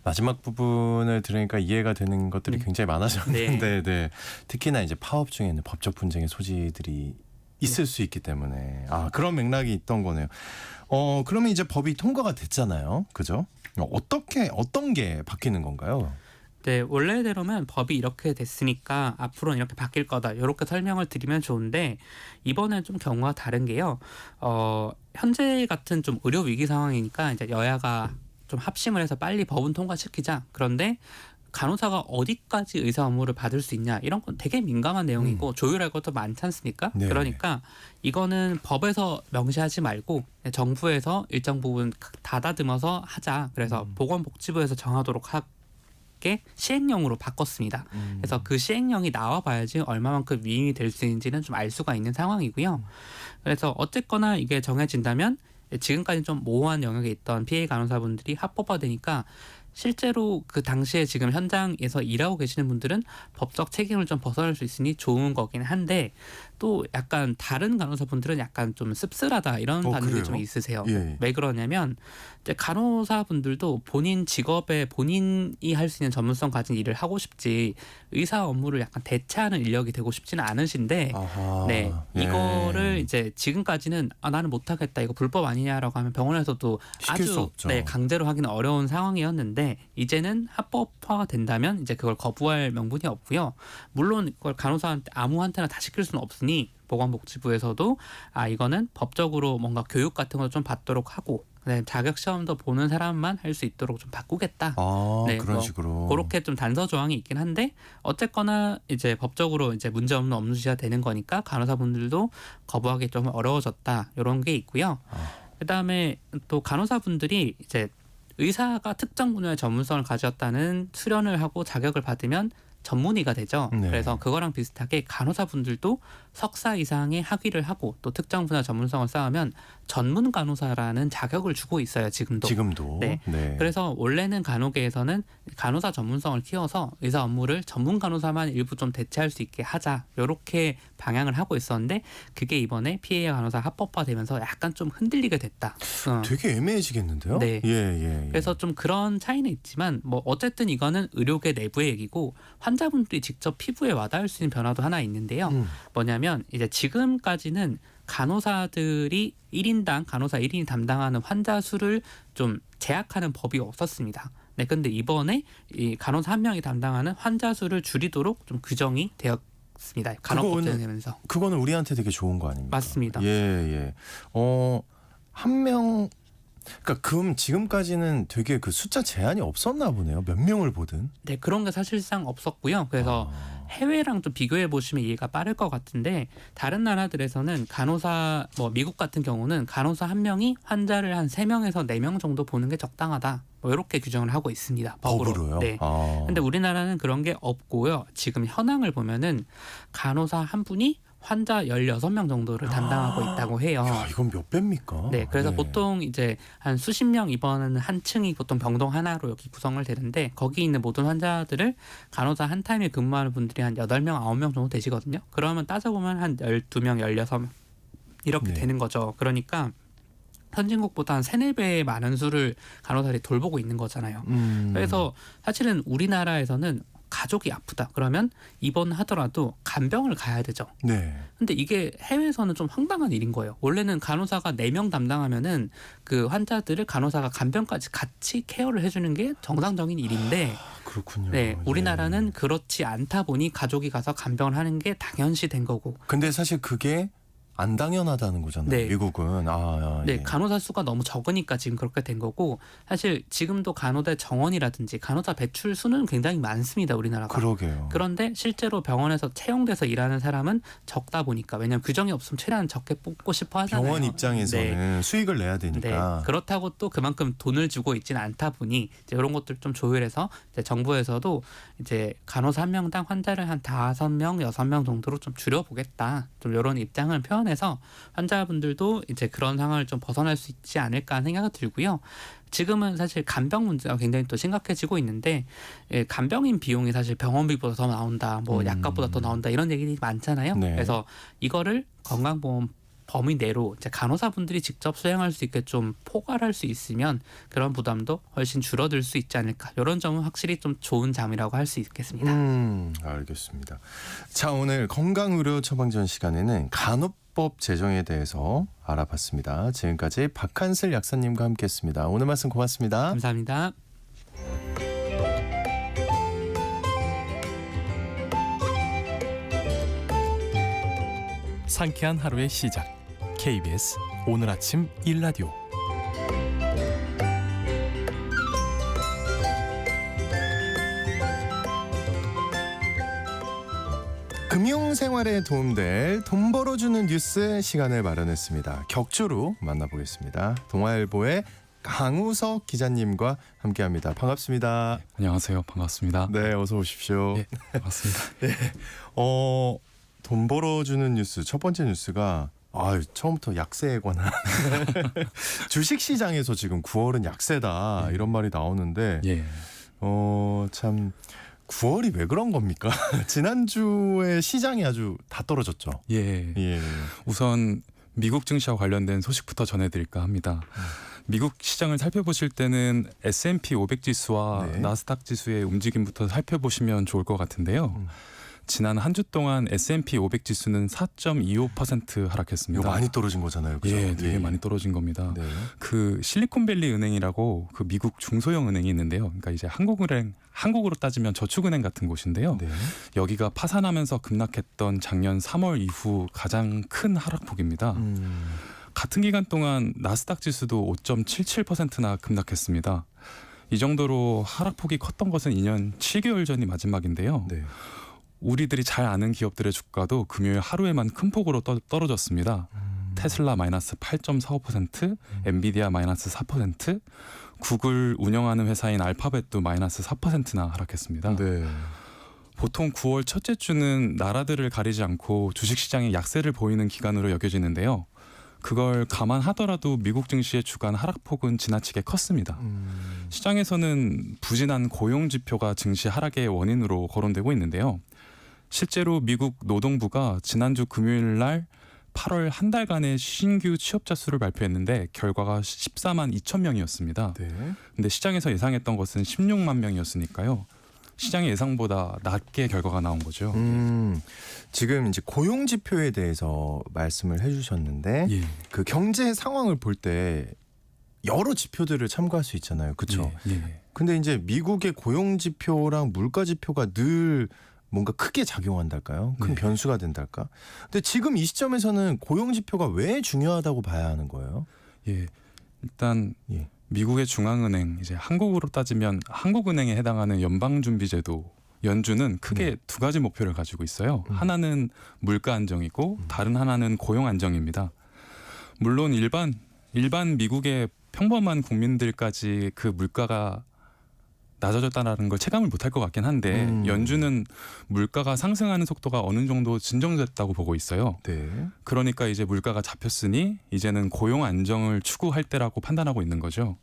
마지막 부분을 들으니까 이해가 되는 것들이 굉장히 많아졌는데, 네. 특히나 이제 파업 중에는 법적 분쟁의 소지들이 있을 수 있기 때문에 그런 맥락이 있던 거네요. 그러면 이제 법이 통과가 됐잖아요, 그죠? 어떤 게 바뀌는 건가요? 네, 원래대로면 법이 이렇게 됐으니까 앞으로는 이렇게 바뀔 거다. 이렇게 설명을 드리면 좋은데 이번엔 좀 경우가 다른 게요. 현재 같은 좀 의료 위기 상황이니까 이제 여야가 좀 합심을 해서 빨리 법은 통과시키자. 그런데 간호사가 어디까지 의사 업무를 받을 수 있냐 이런 건 되게 민감한 내용이고 조율할 것도 많지 않습니까? 네. 그러니까 이거는 법에서 명시하지 말고 정부에서 일정 부분 다다듬어서 하자. 그래서 보건복지부에서 정하도록 시행령으로 바꿨습니다. 그래서 그 시행령이 나와봐야지 얼마만큼 위임이 될 수 있는지는 좀 알 수가 있는 상황이고요. 그래서 어쨌거나 이게 정해진다면 지금까지 좀 모호한 영역에 있던 PA 간호사분들이 합법화되니까 실제로 그 당시에 지금 현장에서 일하고 계시는 분들은 법적 책임을 좀 벗어날 수 있으니 좋은 거긴 한데 또 약간 다른 간호사분들은 약간 좀 씁쓸하다 이런 반응이 그래요? 좀 있으세요. 예. 왜 그러냐면 이제 간호사분들도 본인 직업에 본인이 할 수 있는 전문성 가진 일을 하고 싶지 의사 업무를 약간 대체하는 인력이 되고 싶지는 않으신데 아하. 네, 예. 이거를 이제 지금까지는 나는 못하겠다 이거 불법 아니냐라고 하면 병원에서도 시킬 수 아주 없죠. 강제로 하기는 어려운 상황이었는데 이제는 합법화가 된다면 이제 그걸 거부할 명분이 없고요. 물론 그걸 간호사한테 아무한테나 다 시킬 수는 없으니 보건복지부에서도 이거는 법적으로 뭔가 교육 같은 걸 좀 받도록 하고 그다음에 자격 시험도 보는 사람만 할 수 있도록 좀 바꾸겠다. 네, 그런 뭐 식으로. 그렇게 좀 단서 조항이 있긴 한데 어쨌거나 이제 법적으로 이제 문제 없는 업무지시가 되는 거니까 간호사분들도 거부하기 좀 어려워졌다 이런 게 있고요. 그다음에 또 간호사분들이 이제 의사가 특정 분야의 전문성을 가졌다는 수련을 하고 자격을 받으면 전문의가 되죠. 네. 그래서 그거랑 비슷하게 간호사분들도 석사 이상의 학위를 하고 또 특정 분야 전문성을 쌓으면 전문 간호사라는 자격을 주고 있어요. 지금도. 네. 네. 그래서 원래는 간호계에서는 간호사 전문성을 키워서 의사 업무를 전문 간호사만 일부 좀 대체할 수 있게 하자 이렇게 방향을 하고 있었는데 그게 이번에 PA 간호사 합법화되면서 약간 좀 흔들리게 됐다. 되게 애매해지겠는데요? 네. 예. 그래서 좀 그런 차이는 있지만 뭐 어쨌든 이거는 의료계 내부의 얘기고 환자분들이 직접 피부에 와닿을 수 있는 변화도 하나 있는데요. 뭐냐면 이제 지금까지는 간호사들이 1인당 간호사 1인이 담당하는 환자 수를 좀 제약하는 법이 없었습니다. 네, 근데 이번에 이 간호사 한 명이 담당하는 환자 수를 줄이도록 좀 규정이 되었습니다. 간호법 되면서. 그거는 우리한테 되게 좋은 거 아닙니까? 맞습니다. 예. 한 명 그러니까 그럼 지금까지는 되게 그 숫자 제한이 없었나 보네요. 몇 명을 보든. 네, 그런 게 사실상 없었고요. 그래서 해외랑 좀 비교해 보시면 이해가 빠를 것 같은데 다른 나라들에서는 간호사 미국 같은 경우는 간호사 한 명이 환자를 한 3명에서 4명 정도 보는 게 적당하다. 이렇게 규정을 하고 있습니다. 법으로요. 네. 근데 우리나라는 그런 게 없고요. 지금 현황을 보면은 간호사 한 분이 환자 16명 정도를 담당하고 있다고 해요. 야, 이건 몇 배입니까? 네, 그래서 보통 이제 한 수십 명 입원하는 한 층이 보통 병동 하나로 여기 구성을 되는데 거기 있는 모든 환자들을 간호사 한 타임에 근무하는 분들이 한 8명, 9명 정도 되시거든요. 그러면 따져보면 한 12명, 16명 이렇게 되는 거죠. 그러니까 선진국보다 한 3-4배 많은 수를 간호사들이 돌보고 있는 거잖아요. 그래서 사실은 우리나라에서는 가족이 아프다 그러면 입원하더라도 간병을 가야 되죠. 네. 근데 이게 해외에서는 좀 황당한 일인 거예요. 원래는 간호사가 4명 담당하면은 그 환자들을 간호사가 간병까지 같이 케어를 해주는 게 정상적인 일인데 그렇군요. 네, 우리나라는 그렇지 않다 보니 가족이 가서 간병을 하는 게 당연시 된 거고. 근데 사실 그게 안 당연하다는 거잖아요. 네. 미국은. 네, 간호사 수가 너무 적으니까 지금 그렇게 된 거고 사실 지금도 간호대 정원이라든지 간호사 배출 수는 굉장히 많습니다. 우리나라가. 그러게요. 그런데 실제로 병원에서 채용돼서 일하는 사람은 적다 보니까 왜냐하면 규정이 없으면 최대한 적게 뽑고 싶어 하잖아요. 병원 입장에서는 수익을 내야 되니까. 네, 그렇다고 또 그만큼 돈을 주고 있지는 않다 보니 이제 이런 것들 좀 조율해서 이제 정부에서도 이제 간호사 한 명당 환자를 한 5명, 6명 정도로 좀 줄여보겠다. 좀 이런 입장을 표현해서 환자분들도 이제 그런 상황을 좀 벗어날 수 있지 않을까 하는 생각이 들고요. 지금은 사실 간병 문제가 굉장히 또 심각해지고 있는데 간병인 비용이 사실 병원비보다 더 나온다, 약값보다 더 나온다 이런 얘기들이 많잖아요. 네. 그래서 이거를 건강보험 범위 내로 이제 간호사분들이 직접 수행할 수 있게 좀 포괄할 수 있으면 그런 부담도 훨씬 줄어들 수 있지 않을까. 이런 점은 확실히 좀 좋은 점이라고 할 수 있겠습니다. 알겠습니다. 자, 오늘 건강의료 처방전 시간에는 간호법 제정에 대해서 알아봤습니다. 지금까지 박한슬 약사님과 함께했습니다. 오늘 말씀 고맙습니다. 감사합니다. 상쾌한 하루의 시작. KBS 오늘 아침 1라디오. 금융생활에 도움될 돈 벌어주는 뉴스 시간을 마련했습니다. 격주로 만나보겠습니다. 동아일보의 강우석 기자님과 함께합니다. 반갑습니다. 안녕하세요. 반갑습니다. 네, 어서 오십시오. 네, 반갑습니다. 돈 벌어주는 뉴스 첫 번째 뉴스가 처음부터 약세에 관한 주식시장에서 지금 9월은 약세다 이런 말이 나오는데 예. 참 9월이 왜 그런 겁니까? 지난주에 시장이 아주 다 떨어졌죠. 예. 예. 우선 미국 증시와 관련된 소식부터 전해드릴까 합니다. 미국 시장을 살펴보실 때는 S&P 500 지수와 네. 나스닥 지수의 움직임부터 살펴보시면 좋을 것 같은데요. 지난 한 주 동안 S&P 500 지수는 4.25% 하락했습니다. 이거 많이 떨어진 거잖아요. 그죠? 예, 되게 많이 떨어진 겁니다. 네. 그 실리콘밸리 은행이라고 그 미국 중소형 은행이 있는데요. 그러니까 이제 한국으로 따지면 저축은행 같은 곳인데요. 네. 여기가 파산하면서 급락했던 작년 3월 이후 가장 큰 하락폭입니다. 같은 기간 동안 나스닥 지수도 5.77%나 급락했습니다. 이 정도로 하락폭이 컸던 것은 2년 7개월 전이 마지막인데요. 네. 우리들이 잘 아는 기업들의 주가도 금요일 하루에만 큰 폭으로 떨어졌습니다. 테슬라 마이너스 8.45%, 엔비디아 마이너스 4%, 구글 운영하는 회사인 알파벳도 마이너스 4%나 하락했습니다. 네. 보통 9월 첫째 주는 나라들을 가리지 않고 주식시장에 약세를 보이는 기간으로 여겨지는데요. 그걸 감안하더라도 미국 증시의 주간 하락폭은 지나치게 컸습니다. 시장에서는 부진한 고용 지표가 증시 하락의 원인으로 거론되고 있는데요. 실제로 미국 노동부가 지난주 금요일 날 8월 한 달간의 신규 취업자 수를 발표했는데 결과가 14만 2천 명이었습니다. 네. 근데 시장에서 예상했던 것은 16만 명이었으니까요. 시장의 예상보다 낮게 결과가 나온 거죠. 지금 이제 고용 지표에 대해서 말씀을 해주셨는데 예. 그 경제 상황을 볼 때 여러 지표들을 참고할 수 있잖아요. 그렇죠? 예. 예. 근데 이제 미국의 고용 지표랑 물가 지표가 늘 뭔가 크게 작용한달까요? 큰 네. 변수가 된달까? 근데 지금 이 시점에서는 고용 지표가 왜 중요하다고 봐야 하는 거예요? 예. 일단 예. 미국의 중앙은행 이제 한국으로 따지면 한국은행에 해당하는 연방준비제도 연준은 크게 네. 두 가지 목표를 가지고 있어요. 하나는 물가 안정이고 다른 하나는 고용 안정입니다. 물론 일반 미국의 평범한 국민들까지 그 물가가 낮아졌다는 걸 체감을 못할 것 같긴 한데 연준은 물가가 상승하는 속도가 어느 정도 진정됐다고 보고 있어요. 네. 그러니까 이제 물가가 잡혔으니 이제는 고용 안정을 추구할 때라고 판단하고 있는 거죠.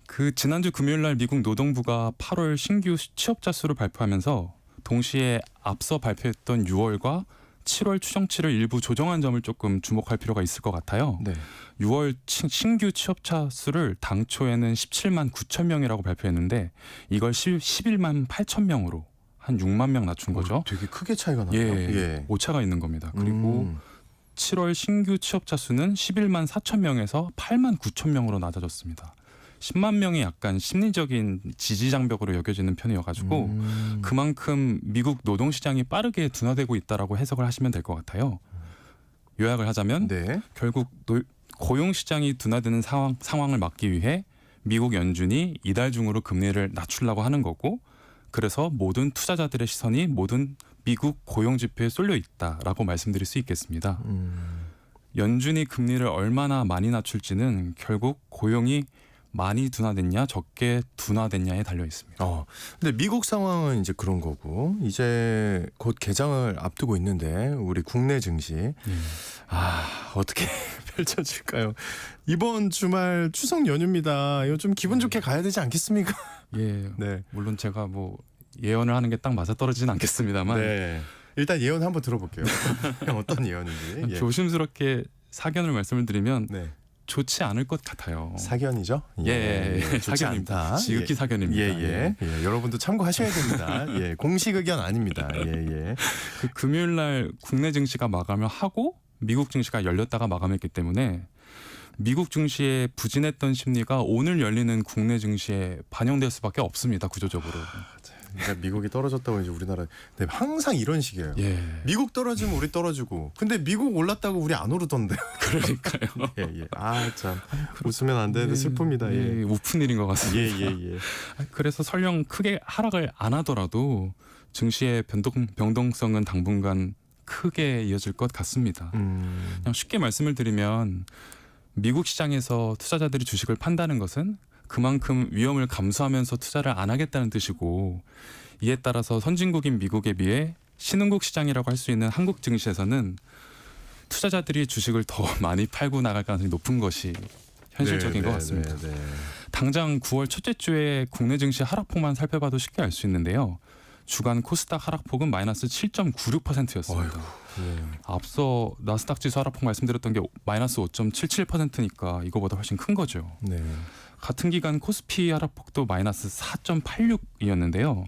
그 지난주 금요일 날 미국 노동부가 8월 신규 취업자 수를 발표하면서 동시에 앞서 발표했던 6월과 7월 추정치를 일부 조정한 점을 조금 주목할 필요가 있을 것 같아요. 네. 6월 신규 취업자 수를 당초에는 17만 9천 명이라고 발표했는데 이걸 11만 8천 명으로 한 6만 명 낮춘 거죠. 되게 크게 차이가 나요. 예, 오차가 있는 겁니다. 그리고 7월 신규 취업자 수는 11만 4천 명에서 8만 9천 명으로 낮아졌습니다. 10만 명이 약간 심리적인 지지 장벽으로 여겨지는 편이어가지고 그만큼 미국 노동시장이 빠르게 둔화되고 있다라고 해석을 하시면 될 것 같아요. 요약을 하자면 네. 결국 고용시장이 둔화되는 상황을 막기 위해 미국 연준이 이달 중으로 금리를 낮추려고 하는 거고 그래서 모든 투자자들의 시선이 모든 미국 고용지표에 쏠려 있다라고 말씀드릴 수 있겠습니다. 연준이 금리를 얼마나 많이 낮출지는 결국 고용이 많이 둔화됐냐 적게 둔화됐냐에 달려 있습니다. 근데 미국 상황은 이제 그런 거고 이제 곧 개장을 앞두고 있는데 우리 국내 증시 어떻게 펼쳐질까요? 이번 주말 추석 연휴입니다. 이거 좀 기분 좋게 가야 되지 않겠습니까? 예, 네. 물론 제가 뭐 예언을 하는 게 딱 맞아 떨어지진 않겠습니다만 네. 일단 예언 한번 들어볼게요. 어떤 예언인지. 예. 조심스럽게 사견을 말씀을 드리면 네. 좋지 않을 것 같아요. 사견이죠? 예, 좋지 사견입니다. 않다. 지극히 사견입니다. 예. 여러분도 참고하셔야 됩니다. 예, 공식 의견 아닙니다. 예. 그 금요일 날 국내 증시가 마감을 하고 미국 증시가 열렸다가 마감했기 때문에 미국 증시에 부진했던 심리가 오늘 열리는 국내 증시에 반영될 수밖에 없습니다. 구조적으로. 그러니까 미국이 떨어졌다고 이제 우리나라 항상 이런 식이에요. 예. 미국 떨어지면 우리 떨어지고, 근데 미국 올랐다고 우리 안 오르던데. 그러니까요. 예. 참 웃으면 안 되는데 슬픕니다. 예, 우픈 일인 것 같습니다. 예. 그래서 설령 크게 하락을 안 하더라도 증시의 변동성은 당분간 크게 이어질 것 같습니다. 그냥 쉽게 말씀을 드리면 미국 시장에서 투자자들이 주식을 판다는 것은 그만큼 위험을 감수하면서 투자를 안 하겠다는 뜻이고 이에 따라서 선진국인 미국에 비해 신흥국 시장이라고 할 수 있는 한국 증시에서는 투자자들이 주식을 더 많이 팔고 나갈 가능성이 높은 것이 현실적인 것 같습니다. 네. 당장 9월 첫째 주에 국내 증시 하락폭만 살펴봐도 쉽게 알 수 있는데요. 주간 코스닥 하락폭은 마이너스 7.96%였습니다. 앞서 나스닥 지수 하락폭 말씀드렸던 게 마이너스 5.77%니까 이거보다 훨씬 큰 거죠. 네. 같은 기간 코스피 하락폭도 마이너스 4.86이었는데요.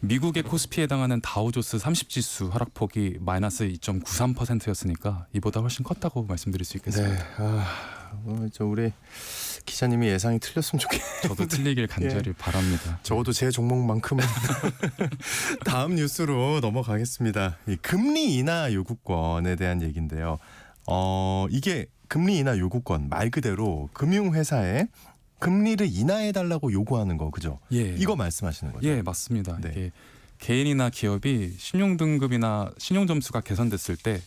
미국의 코스피에 해당하는 다우조스 30지수 하락폭이 마이너스 2.93%였으니까 이보다 훨씬 컸다고 말씀드릴 수 있겠습니다. 네. 저 우리 기자님이 예상이 틀렸으면 좋겠네요. 저도 틀리길 간절히 바랍니다. 적어도 제 종목만큼은. 다음 뉴스로 넘어가겠습니다. 이 금리 인하 요구권에 대한 얘기인데요. 이게 금리 인하 요구권 말 그대로 금융회사에 금리를 인하해달라고 요구하는 거 그죠? 예. 이거 말씀하시는 거죠? 예, 맞습니다. 네. 이게 개인이나 기업이 신용등급이나 신용점수가 개선됐을 때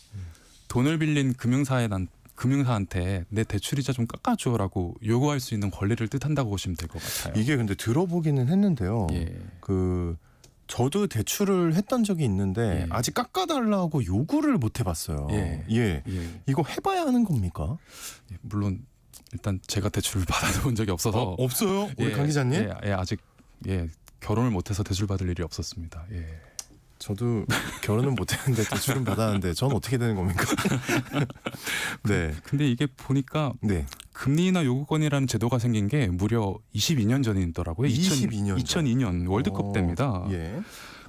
돈을 빌린 금융사한테 내 대출이자 좀 깎아줘라고 요구할 수 있는 권리를 뜻한다고 보시면 될 것 같아요. 이게 근데 들어보기는 했는데요. 예. 저도 대출을 했던 적이 있는데 예. 아직 깎아달라고 요구를 못 해봤어요. 예. 예. 예. 이거 해봐야 하는 겁니까? 물론 일단 제가 대출을 받아본 적이 없어서 없어요? 우리 강 기자님? 아직 결혼을 못해서 대출 받을 일이 없었습니다. 예. 저도 결혼은 못했는데 대출은 받았는데 전 어떻게 되는 겁니까? 네. 근데 이게 보니까 네. 금리 인하 요구권이라는 제도가 생긴 게 무려 22년 전이더라고요. 22년 2002년 월드컵 때입니다. 예.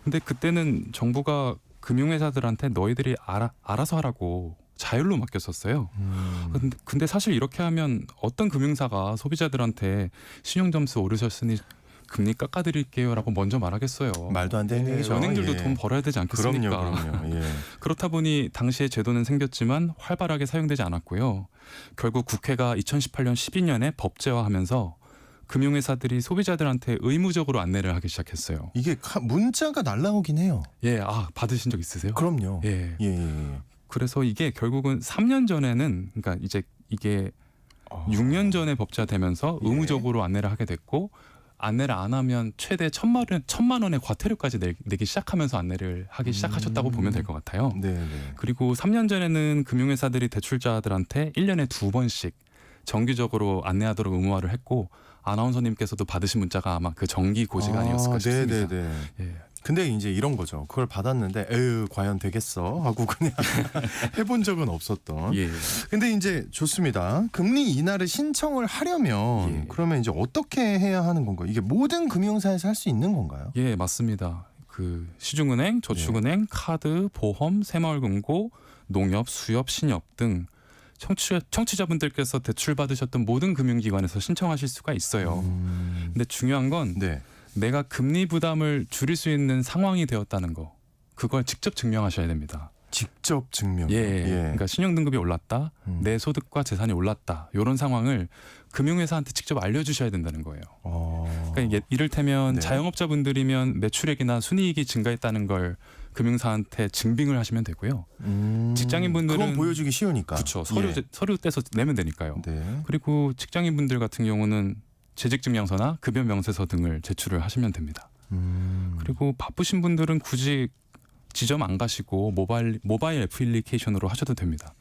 근데 그때는 정부가 금융회사들한테 너희들이 알아서 하라고 자율로 맡겼었어요. 근데 사실 이렇게 하면 어떤 금융사가 소비자들한테 신용점수 오르셨으니 금리 깎아드릴게요라고 먼저 말하겠어요. 말도 안 되는 얘기죠. 은행들도 예. 돈 벌어야 되지 않겠습니까? 그럼요. 예. 그렇다 보니 당시에 제도는 생겼지만 활발하게 사용되지 않았고요. 결국 국회가 2018년 12년에 법제화하면서 금융회사들이 소비자들한테 의무적으로 안내를 하기 시작했어요. 이게 문자가 날라오긴 해요. 예, 받으신 적 있으세요? 그럼요. 예. 예. 그래서 이게 결국은 3년 전에는 그러니까 이제 이게 6년 전에 법제화되면서 예. 의무적으로 안내를 하게 됐고 안내를 안 하면 최대 1,000만 원의 과태료까지 내기 시작하면서 안내를 하기 시작하셨다고 보면 될 것 같아요. 네. 그리고 3년 전에는 금융회사들이 대출자들한테 1년에 2번씩 정기적으로 안내하도록 의무화를 했고 아나운서님께서도 받으신 문자가 아마 그 정기 고지가 아니었을까 싶습니다. 네. 예. 근데 이제 이런 거죠. 그걸 받았는데 에휴 과연 되겠어 하고 그냥 해본 적은 없었던. 예. 근데 이제 좋습니다. 금리 인하를 신청을 하려면 예. 그러면 이제 어떻게 해야 하는 건가요? 이게 모든 금융사에서 할 수 있는 건가요? 예, 맞습니다. 그 시중은행, 저축은행, 카드, 보험, 새마을금고, 농협, 수협, 신협 등 청취자분들께서 대출 받으셨던 모든 금융기관에서 신청하실 수가 있어요. 근데 중요한 건 네. 내가 금리 부담을 줄일 수 있는 상황이 되었다는 거. 그걸 직접 증명하셔야 됩니다. 직접 증명. 예. 그러니까 신용등급이 올랐다. 내 소득과 재산이 올랐다. 이런 상황을 금융회사한테 직접 알려주셔야 된다는 거예요. 그러니까 이를테면 네. 자영업자분들이면 매출액이나 순이익이 증가했다는 걸 금융사한테 증빙을 하시면 되고요. 직장인분들은 그건 보여주기 쉬우니까. 그렇죠. 예. 서류 떼서 내면 되니까요. 네. 그리고 직장인분들 같은 경우는 재직증명서나 급여 명세서 등을 제출을 하시면 됩니다. 그리고 바쁘신 분들은 굳이 지점 안 가시고 모바일 애플리케이션으로 하셔도 됩니다.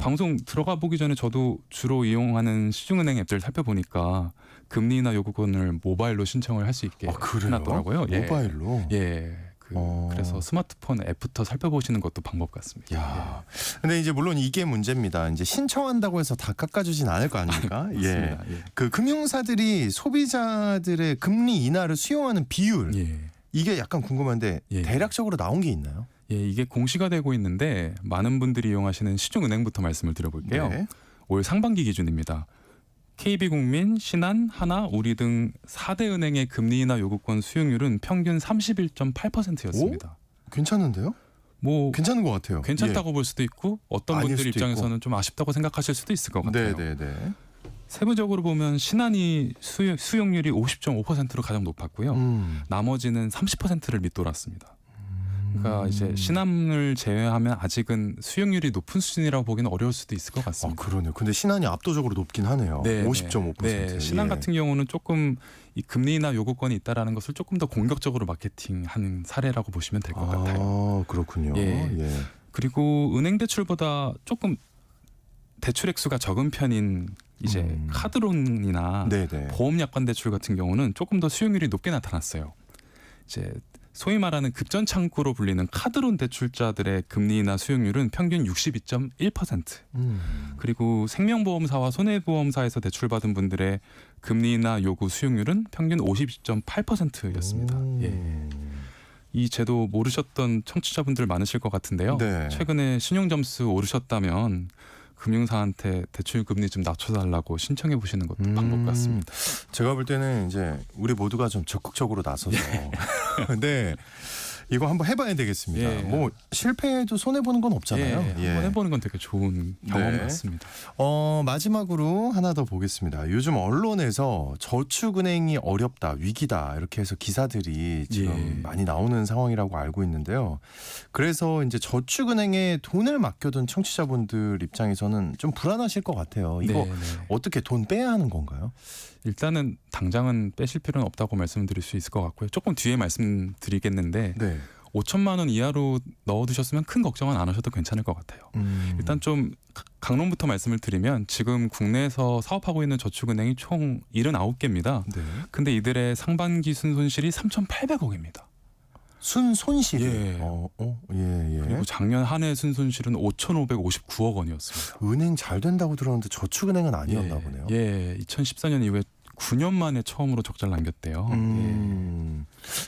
방송 들어가 보기 전에 저도 주로 이용하는 시중은행 앱들 살펴보니까 금리 인하 요구권을 모바일로 신청을 할 수 있게 해놨더라고요. 모바일로. 예. 그래서 스마트폰 앱부터 살펴보시는 것도 방법 같습니다. 야. 근데 이제 물론 이게 문제입니다. 이제 신청한다고 해서 다 깎아주진 않을 거 아닙니까? 예. 그 금융사들이 소비자들의 금리 인하를 수용하는 비율 예. 이게 약간 궁금한데 예. 대략적으로 나온 게 있나요? 예, 이게 공시가 되고 있는데 많은 분들이 이용하시는 시중은행부터 말씀을 드려볼게요. 네. 올 상반기 기준입니다. KB국민, 신한, 하나, 우리 등 4대 은행의 금리 인하 요구권 수용률은 평균 31.8%였습니다. 괜찮은데요? 뭐 괜찮은 것 같아요. 괜찮다고 볼 수도 있고 어떤 아닐 분들 수도 입장에서는 좀 아쉽다고 생각하실 수도 있을 것 같아요. 네네네. 세부적으로 보면 신한이 수용률이 50.5%로 가장 높았고요. 나머지는 30%를 밑돌았습니다. 그러니까 이제 신한을 제외하면 아직은 수용률이 높은 수준이라고 보기는 어려울 수도 있을 것 같습니다. 그러네요. 근데 신한이 압도적으로 높긴 하네요. 50.5%. 네, 신한 같은 경우는 조금 이 금리 인하 요구권이 있다라는 것을 조금 더 공격적으로 마케팅하는 사례라고 보시면 될 것 같아요. 그렇군요. 예. 예. 그리고 은행 대출보다 조금 대출 액수가 적은 편인 이제 카드론이나 네네. 보험약관 대출 같은 경우는 조금 더 수용률이 높게 나타났어요. 이제 소위 말하는 급전 창구로 불리는 카드론 대출자들의 금리나 수용률은 평균 62.1%. 그리고 생명보험사와 손해보험사에서 대출받은 분들의 금리나 요구 수용률은 평균 52.8%였습니다. 예. 이 제도 모르셨던 청취자분들 많으실 것 같은데요. 네. 최근에 신용점수 오르셨다면 금융사한테 대출 금리 좀 낮춰달라고 신청해 보시는 것도 방법 같습니다. 제가 볼 때는 이제 우리 모두가 좀 적극적으로 나서서 네. 이거 한번 해봐야 되겠습니다. 예. 뭐 실패해도 손해 보는 건 없잖아요. 한번 해보는 건 되게 좋은 경험 네. 같습니다. 마지막으로 하나 더 보겠습니다. 요즘 언론에서 저축은행이 어렵다, 위기다 이렇게 해서 기사들이 지금 많이 나오는 상황이라고 알고 있는데요. 그래서 이제 저축은행에 돈을 맡겨둔 청취자분들 입장에서는 좀 불안하실 것 같아요. 이거 어떻게 돈 빼야 하는 건가요? 일단은 당장은 빼실 필요는 없다고 말씀드릴 수 있을 것 같고요. 조금 뒤에 말씀드리겠는데 네. 5천만 원 이하로 넣어두셨으면 큰 걱정은 안 하셔도 괜찮을 것 같아요. 일단 좀 강론부터 말씀을 드리면 지금 국내에서 사업하고 있는 저축은행이 총 79개입니다. 네. 근데 이들의 상반기 순손실이 3,800억입니다. 순손실. 예. 예. 그리고 작년 한 해 순손실은 5,559억 원이었습니다. 은행 잘 된다고 들었는데 저축은행은 아니었나 보네요. 예, 2014년 이후에 9년 만에 처음으로 적자를 남겼대요.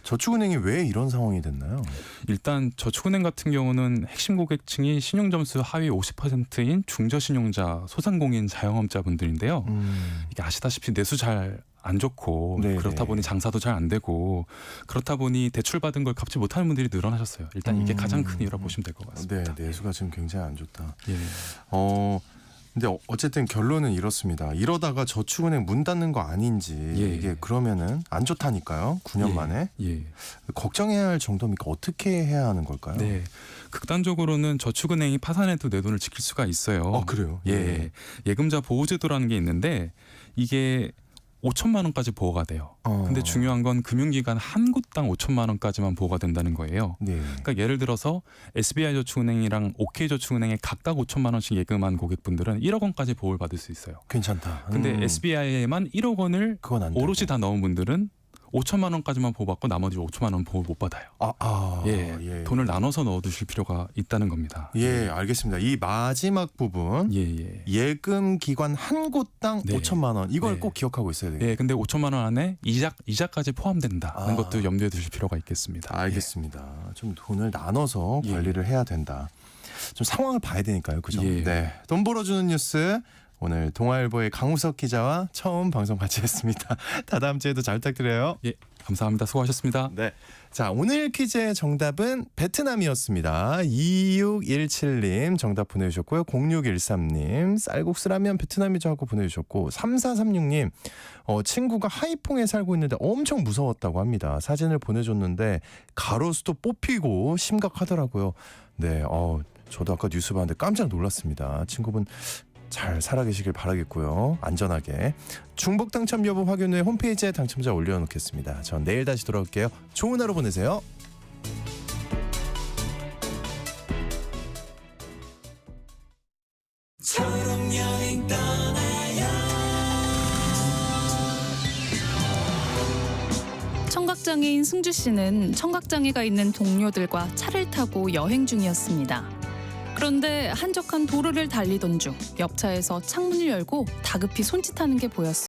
저축은행이 왜 이런 상황이 됐나요? 일단 저축은행 같은 경우는 핵심 고객층이 신용점수 하위 50%인 중저신용자, 소상공인, 자영업자분들인데요. 이게 아시다시피 내수 잘 안 좋고 네네. 그렇다 보니 장사도 잘 안 되고 그렇다 보니 대출 받은 걸 갚지 못하는 분들이 늘어나셨어요. 일단 이게 가장 큰 이유라고 보시면 될 것 같습니다. 네, 내수가 지금 굉장히 안 좋다. 예. 근데 어쨌든 결론은 이렇습니다. 이러다가 저축은행 문 닫는 거 아닌지 이게 그러면은 안 좋다니까요. 9년 만에. 걱정해야 할 정도입니까? 어떻게 해야 하는 걸까요? 네. 극단적으로는 저축은행이 파산해도 내 돈을 지킬 수가 있어요. 그래요? 예. 예금자 보호제도라는 게 있는데 이게 5천만 원까지 보호가 돼요. 근데 중요한 건 금융기관 한 곳당 5천만 원까지만 보호가 된다는 거예요. 네. 그러니까 예를 들어서 SBI저축은행이랑 OK저축은행에 각각 5천만 원씩 예금한 고객분들은 1억 원까지 보호를 받을 수 있어요. 괜찮다. 근데 SBI에만 1억 원을 그건 안 되고. 오롯이 다 넣은 분들은 5천만 원까지만 보호받고 나머지 5천만 원 보호 못 받아요. 예. 돈을 나눠서 넣어두실 필요가 있다는 겁니다. 예, 알겠습니다. 이 마지막 부분 예금 기관 한 곳당 5천만 원 이걸 꼭 기억하고 있어야 돼요. 예, 근데 5천만 원 안에 이자까지 포함된다는 것도 염두에 두실 필요가 있겠습니다. 알겠습니다. 좀 돈을 나눠서 관리를 해야 된다. 좀 상황을 봐야 되니까요, 그죠? 네, 돈 벌어주는 뉴스. 오늘 동아일보의 강우석 기자와 처음 방송 같이 했습니다. 다다음 주에도 잘 부탁드려요. 예, 감사합니다. 수고하셨습니다. 네. 자, 오늘 퀴즈의 정답은 베트남이었습니다. 2617님 정답 보내주셨고요. 0613님 쌀국수라면 베트남이죠 하고 보내주셨고 3436님 친구가 하이퐁에 살고 있는데 엄청 무서웠다고 합니다. 사진을 보내줬는데 가로수도 뽑히고 심각하더라고요. 네, 저도 아까 뉴스 봤는데 깜짝 놀랐습니다. 친구분 잘 살아계시길 바라겠고요. 안전하게. 중복 당첨 여부 확인 후에 홈페이지에 당첨자 올려놓겠습니다. 전 내일 다시 돌아올게요. 좋은 하루 보내세요. 청각장애인 승주 씨는 청각장애가 있는 동료들과 차를 타고 여행 중이었습니다. 그런데 한적한 도로를 달리던 중 옆차에서 창문을 열고 다급히 손짓하는 게 보였습니다.